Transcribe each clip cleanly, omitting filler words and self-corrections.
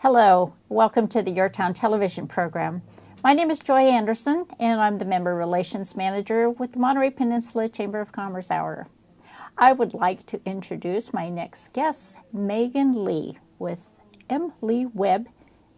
Hello, welcome to the YourTown television program. My name is Joy Anderson, and I'm the Member Relations Manager with the Monterey Peninsula Chamber of Commerce Hour. I would like to introduce my next guest, Megan Lee, with M. Lee Webb,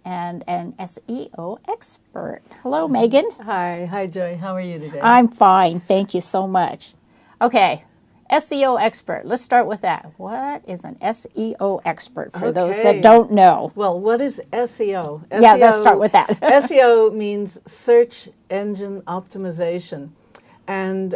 and an SEO expert. Hello, Megan. Hi, Joy. How are you today? I'm fine, thank you so much. Okay, SEO expert. Let's start with that. What is an SEO expert for those that don't know? Well, what is SEO? Yeah, let's start with that. SEO means search engine optimization. And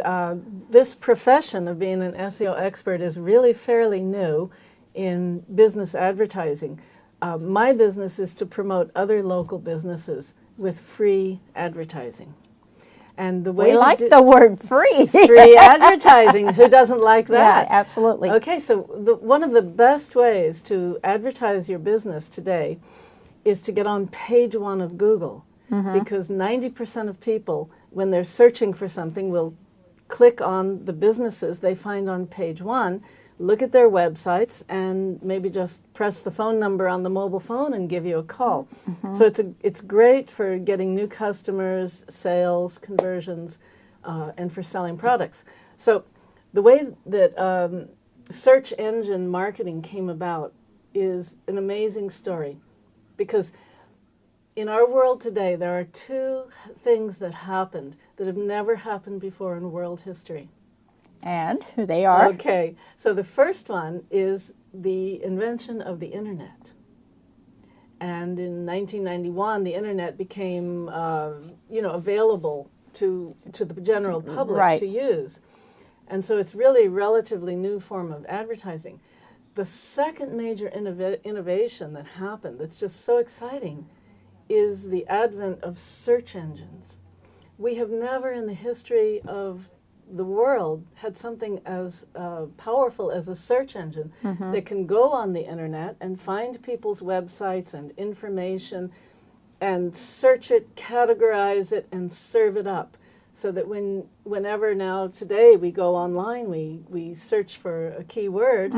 this profession of being an SEO expert is really fairly new in business advertising. My business is to promote other local businesses with free advertising. And the way we like the word free. Free advertising. Who doesn't like that? Yeah, absolutely. Okay, so one of the best ways to advertise your business today is to get on page one of Google, because 90% of people, when they're searching for something, will click on the businesses they find on page one, look at their websites, and maybe just press the phone number on the mobile phone and give you a call. So it's great for getting new customers, sales, conversions, and for selling products. So the way that search engine marketing came about is an amazing story, because in our world today, there are two things that happened that have never happened before in world history. And who they are? Okay, so the first one is the invention of the internet. And in 1991, the internet became, available to the general public to use. And so it's really a relatively new form of advertising. The second major innovation that happened that's just so exciting is the advent of search engines. We have never in the history of the world had something as powerful as a search engine that can go on the internet and find people's websites and information and search it, categorize it, and serve it up. So that whenever now today we go online, we search for a keyword,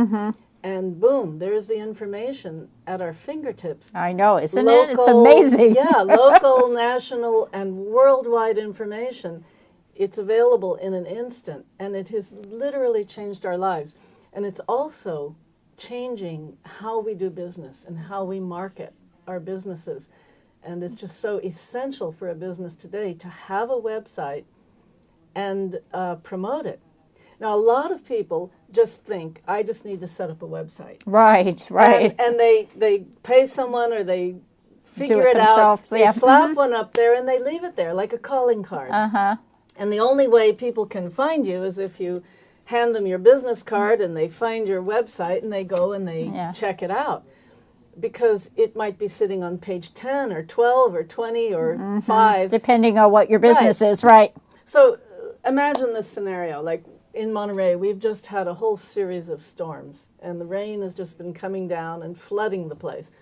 and boom, there's the information at our fingertips. I know, isn't it? It's amazing. Yeah, local, national, and worldwide information. It's available in an instant, and it has literally changed our lives. And it's also changing how we do business and how we market our businesses. And it's just so essential for a business today to have a website and promote it. Now, a lot of people just think, I just need to set up a website. Right. And they pay someone or they figure it themselves. out. They slap one up there and they leave it there like a calling card. And the only way people can find you is if you hand them your business card and they find your website and they go and they check it out. Because it might be sitting on page 10 or 12 or 20 or 5. Depending on what your business is, right. So imagine this scenario. Like in Monterey, we've just had a whole series of storms. And the rain has just been coming down and flooding the place.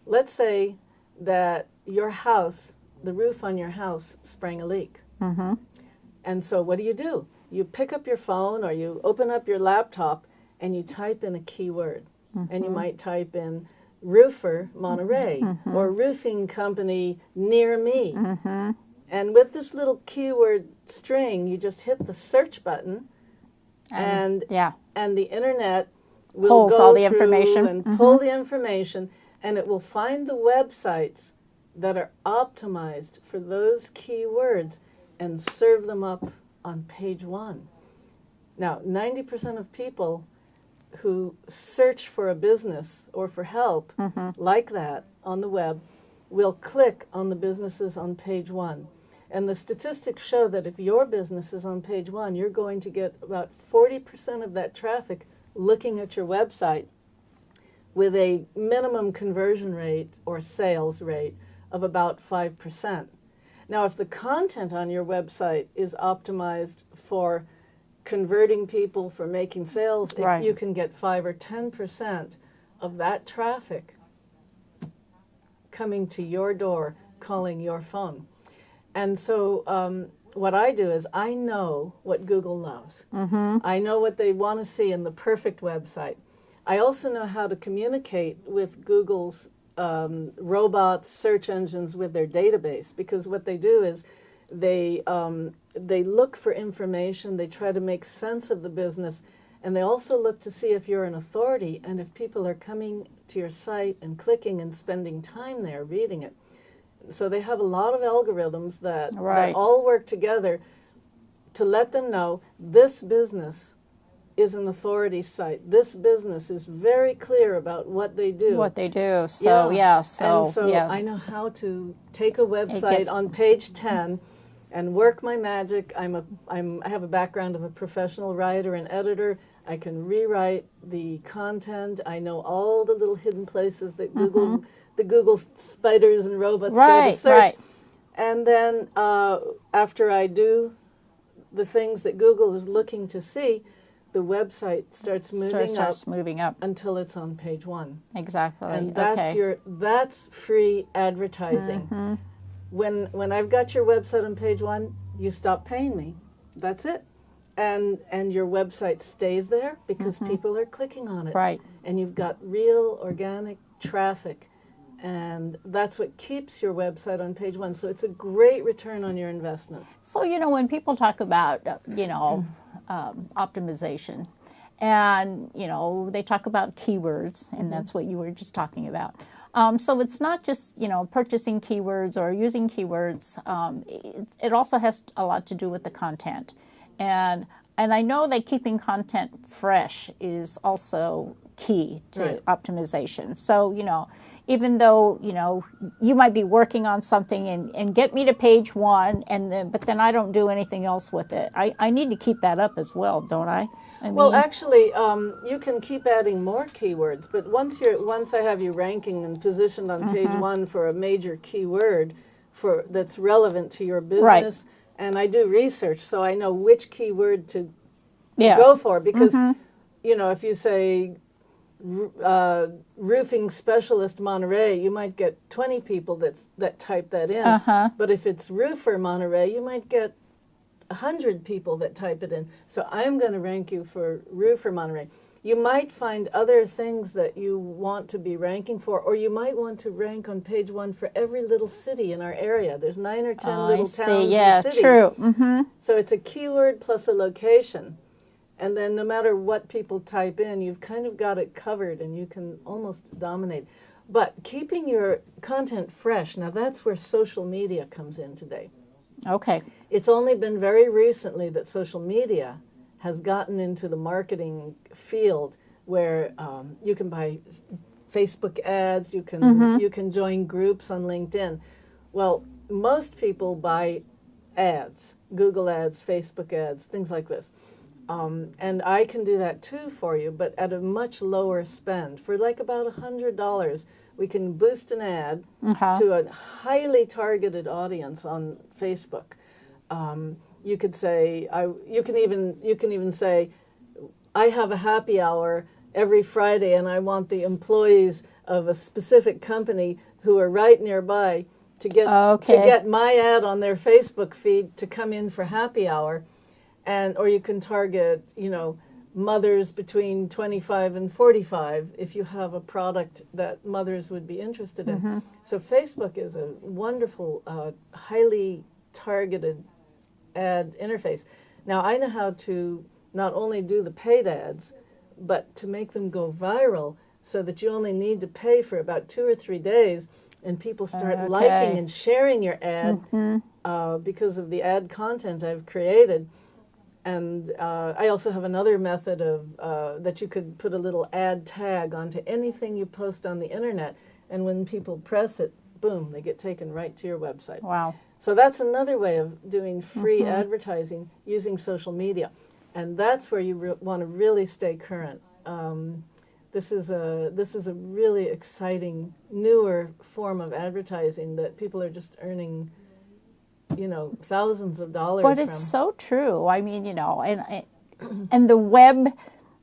Let's say that your house, the roof on your house, sprang a leak. And so what do? You pick up your phone or you open up your laptop and you type in a keyword. And you might type in roofer Monterey or roofing company near me. And with this little keyword string, you just hit the search button and the internet will pulls go all the through information and pull the information, and it will find the websites that are optimized for those keywords and serve them up on page one. Now, 90% of people who search for a business or for help like that on the web will click on the businesses on page one. And the statistics show that if your business is on page one, you're going to get about 40% of that traffic looking at your website with a minimum conversion rate or sales rate of about 5%. Now, if the content on your website is optimized for converting people, for making sales, you can get 5 or 10% of that traffic coming to your door, calling your phone. And so what I do is I know what Google loves. I know what they want to see in the perfect website. I also know how to communicate with Google's robots, search engines with their database, because what they do is they look for information, they try to make sense of the business, and they also look to see if you're an authority and if people are coming to your site and clicking and spending time there reading it. So they have a lot of algorithms that all work together to let them know this business is an authority site. This business is very clear about what they do. What they do. So, I know how to take a website on page 10 and work my magic. I have a background of a professional writer and editor. I can rewrite the content. I know all the little hidden places that the Google spiders and robots go to search. Right. And then after I do the things that Google is looking to see, the website starts moving up until it's on page 1. Exactly. And that's free advertising. When I've got your website on page 1, you stop paying me. That's it. And your website stays there because people are clicking on it. Right. And you've got real organic traffic. And that's what keeps your website on page 1. So it's a great return on your investment. So, when people talk about, optimization, and, they talk about keywords, and that's what you were just talking about. So it's not just, purchasing keywords or using keywords. It also has a lot to do with the content. And I know that keeping content fresh is also key to optimization. So, even though, you might be working on something and get me to page 1, but then I don't do anything else with it. I need to keep that up as well, don't I? Well, actually, you can keep adding more keywords, but once I have you ranking and positioned on page 1 for a major keyword that's relevant to your business, and I do research, so I know which keyword to go for, because, if you say roofing specialist Monterey, you might get 20 people that type that in. But if it's roofer Monterey, you might get 100 people that type it in. So I'm going to rank you for roofer Monterey. You might find other things that you want to be ranking for, or you might want to rank on page 1 for every little city in our area. There's 9 or 10 little towns and cities. True. So it's a keyword plus a location. And then no matter what people type in, you've kind of got it covered and you can almost dominate. But keeping your content fresh, now that's where social media comes in today. Okay. It's only been very recently that social media has gotten into the marketing field where you can buy Facebook ads, you can join groups on LinkedIn. Well, most people buy ads, Google ads, Facebook ads, things like this. And I can do that too for you, but at a much lower spend. For like about $100, we can boost an ad to a highly targeted audience on Facebook. You could say, you can even say, I have a happy hour every Friday, and I want the employees of a specific company who are right nearby to get my ad on their Facebook feed to come in for happy hour. Or you can target, mothers between 25 and 45 if you have a product that mothers would be interested in. So Facebook is a wonderful, highly targeted ad interface. Now, I know how to not only do the paid ads, but to make them go viral so that you only need to pay for about 2 or 3 days and people start liking and sharing your ad because of the ad content I've created. And I also have another method of that you could put a little ad tag onto anything you post on the internet, and when people press it, boom, they get taken right to your website. Wow. So that's another way of doing free advertising using social media, and that's where you want to really stay current. This is a really exciting, newer form of advertising that people are just earning, thousands of dollars But it's so true. I mean, and the web,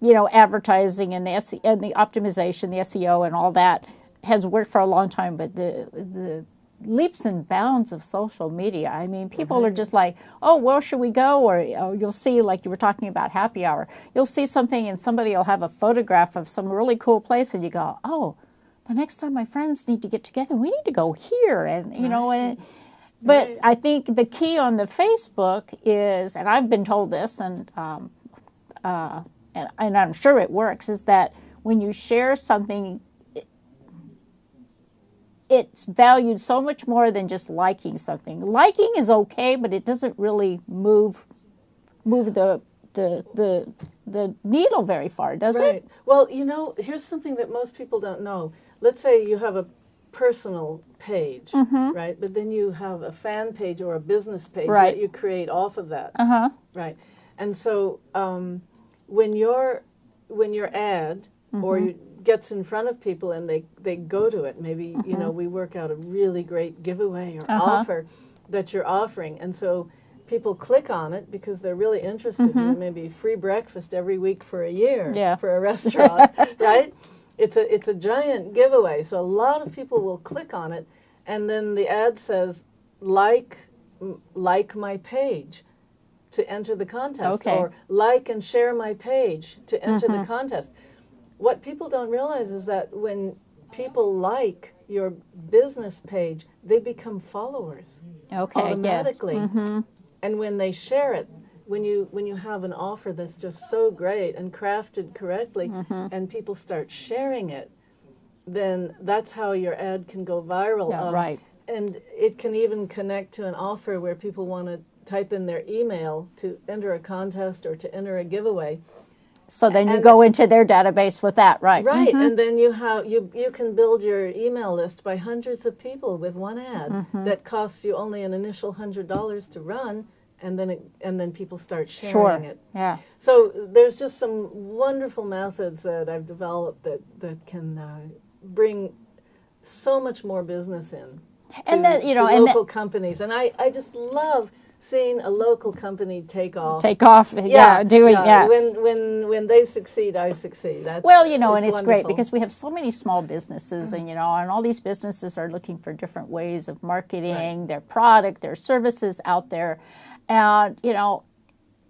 advertising and the optimization, the SEO and all that has worked for a long time, but the leaps and bounds of social media, I mean, people are just like, oh, where should we go? Or you'll see, like you were talking about happy hour, you'll see something and somebody will have a photograph of some really cool place and you go, oh, the next time my friends need to get together, we need to go here. And, you know, but I think the key on the Facebook is, and I've been told this, and I'm sure it works, is that when you share something, it's valued so much more than just liking something. Liking is okay, but it doesn't really move the needle very far, does it? Well, you know, here's something that most people don't know. Let's say you have a personal page, right? But then you have a fan page or a business page that you create off of that, right? And so when your ad or gets in front of people and they go to it, maybe you know, we work out a really great giveaway or offer that you're offering, and so people click on it because they're really interested in maybe free breakfast every week for a year for a restaurant, right? It's a giant giveaway, so a lot of people will click on it, and then the ad says like my page to enter the contest, or like and share my page to enter the contest. What people don't realize is that when people like your business page, they become followers automatically. And when they share it, when you have an offer that's just so great and crafted correctly, and people start sharing it, then that's how your ad can go viral. And it can even connect to an offer where people want to type in their email to enter a contest or to enter a giveaway. So then you go into their database with that, right? Right, and then you can build your email list by hundreds of people with one ad that costs you only an initial $100 to run, and then people start sharing it. So there's just some wonderful methods that I've developed that can bring so much more business in to local companies, and I just love seeing a local company take off. When they succeed, I succeed. Well, you know, and it's great because we have so many small businesses, and you know, and all these businesses are looking for different ways of marketing their product, their services out there, and you know,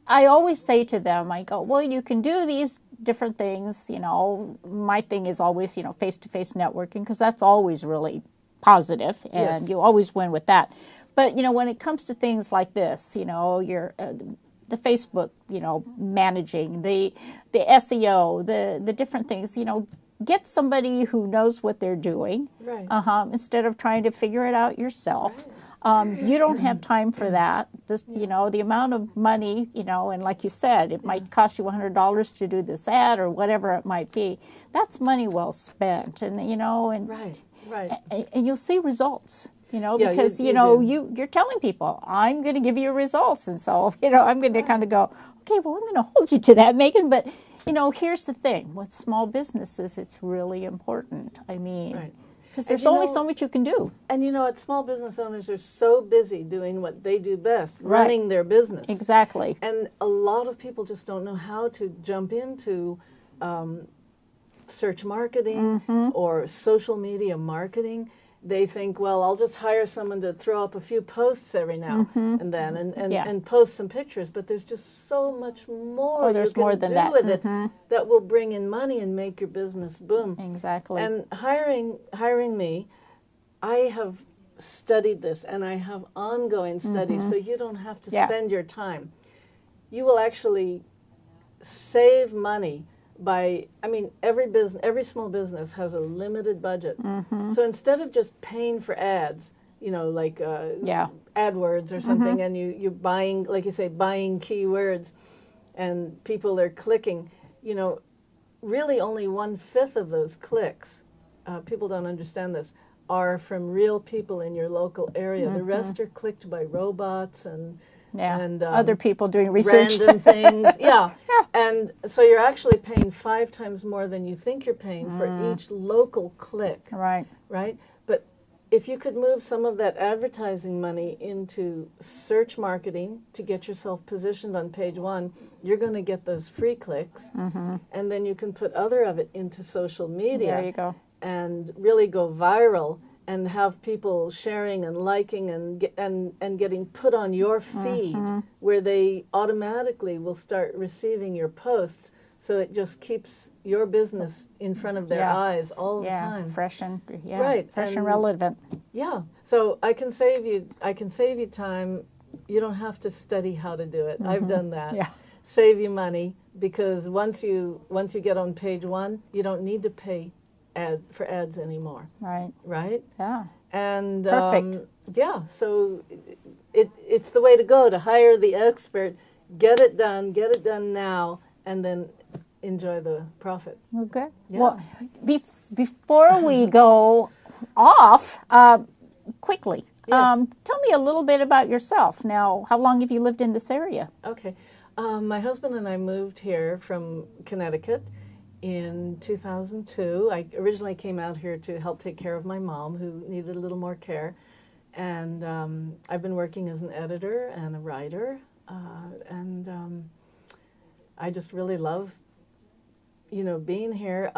I always say to them, I go, well, you can do these different things. You know, my thing is always, you know, face-to-face networking, because that's always really positive, and you always win with that. But, you know, when it comes to things like this, you know, the Facebook, you know, managing, the SEO, the different things, you know, get somebody who knows what they're doing instead of trying to figure it out yourself. You don't have time for that. This, you know, the amount of money, you know, and like you said, it might cost you $100 to do this ad or whatever it might be. That's money well spent, and, you know, and and you'll see results. You know, because, you know, you're telling people, I'm going to give you results. And so, you know, I'm going to kind of go, okay, well, I'm going to hold you to that, Megan. But, you know, here's the thing. With small businesses, it's really important. I mean, because there's only so much you can do. And, you know what? Small business owners are so busy doing what they do best, running their business. Exactly. And a lot of people just don't know how to jump into search marketing or social media marketing. They think, well, I'll just hire someone to throw up a few posts every now and then and post some pictures. But there's just so much more you can do with it that will bring in money and make your business boom. Exactly. And hiring me, I have studied this, and I have ongoing studies, so you don't have to spend your time. You will actually save money by, I mean, every small business has a limited budget. So instead of just paying for ads, you know, like AdWords or something, and you're buying, like you say, buying keywords, and people are clicking, you know, really only 1/5 of those clicks, people don't understand this, are from real people in your local area. The rest are clicked by robots and other people doing research. Random things, and so you're actually paying 5 times more than you think you're paying for each local click. Right? But if you could move some of that advertising money into search marketing to get yourself positioned on page 1, you're going to get those free clicks, and then you can put other of it into social media. There you go. And really go viral, and have people sharing and liking and getting put on your feed, where they automatically will start receiving your posts So it just keeps your business in front of their eyes all the time. Fresh and fresh and And relevant. yeah, so I can save you time. You don't have to study how to do it. I've done that. Yeah. Save you money, because once you get on page one, you don't need to pay for ads anymore. Right. Right? Yeah. And Perfect. yeah, so it's the way to go, to hire the expert, get it done now, and then enjoy the profit. Okay. Yeah. Well, before we go off, quickly, Yes. tell me a little bit about yourself. Now, how long have you lived in this area? Okay. My husband and I moved here from Connecticut in 2002. I originally came out here to help take care of my mom, who needed a little more care. And I've been working as an editor and a writer. I just really love, being here.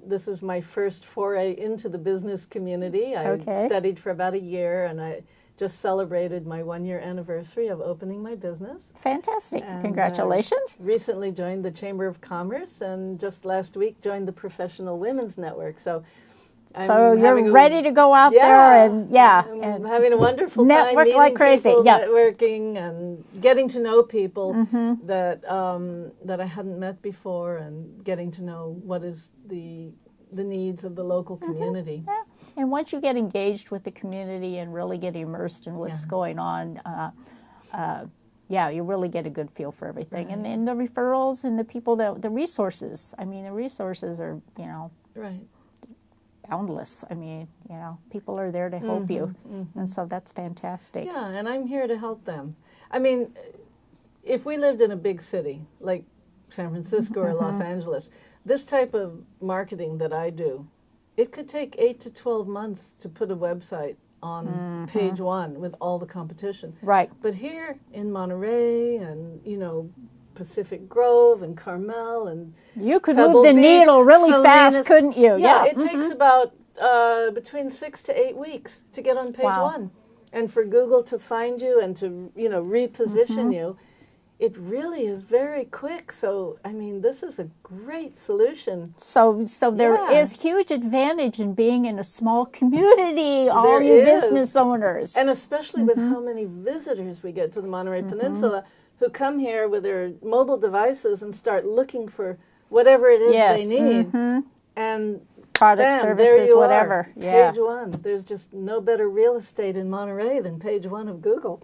This is my first foray into the business community. I studied for about a year, and I just celebrated my 1-year anniversary of opening my business. Fantastic. And, congratulations. Recently joined the Chamber of Commerce, and just last week joined the Professional Women's Network. So you're ready to go out there and I'm having a wonderful time network meeting like crazy. people, Yeah. networking, and getting to know people that I hadn't met before, and getting to know what is the needs of the local community. Yeah. And once you get engaged with the community and really get immersed in what's going on, you really get a good feel for everything. Right. And the referrals and the people, the resources. I mean, the resources are, Right. boundless. I mean, people are there to help you. And so that's fantastic. Yeah, and I'm here to help them. I mean, if we lived in a big city like San Francisco or Los Angeles, this type of marketing that I do, it could take 8 to 12 months to put a website on page one with all the competition. Right. But here in Monterey and, Pacific Grove and Carmel and You could Pebble move the Beach, needle really fast, Salinas. couldn't you? Yeah, it takes about between 6 to 8 weeks to get on page one. And for Google to find you and to, reposition you, it really is very quick. So, I mean, this is a great solution. So there is huge advantage in being in a small community, all you business owners. And especially with how many visitors we get to the Monterey Peninsula who come here with their mobile devices and start looking for whatever it is they need. And product, bam, services, there you whatever. Are, Yeah. page one. There's just no better real estate in Monterey than page one of Google.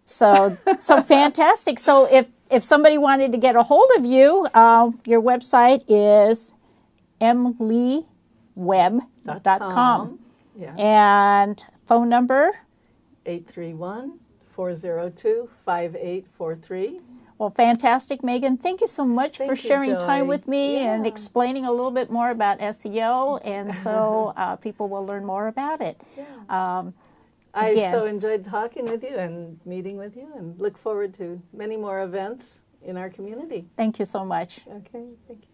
So fantastic. So if somebody wanted to get a hold of you, your website is mleeweb.com. Yeah. And phone number? 831-402-5843. Well, fantastic, Megan. Thank you so much for Thank you, sharing Joy. time with me and Yeah. explaining a little bit more about SEO, and so people will learn more about it. Yeah. I Again. so enjoyed talking with you and meeting with you, and look forward to many more events in our community. Thank you so much. Okay, thank you.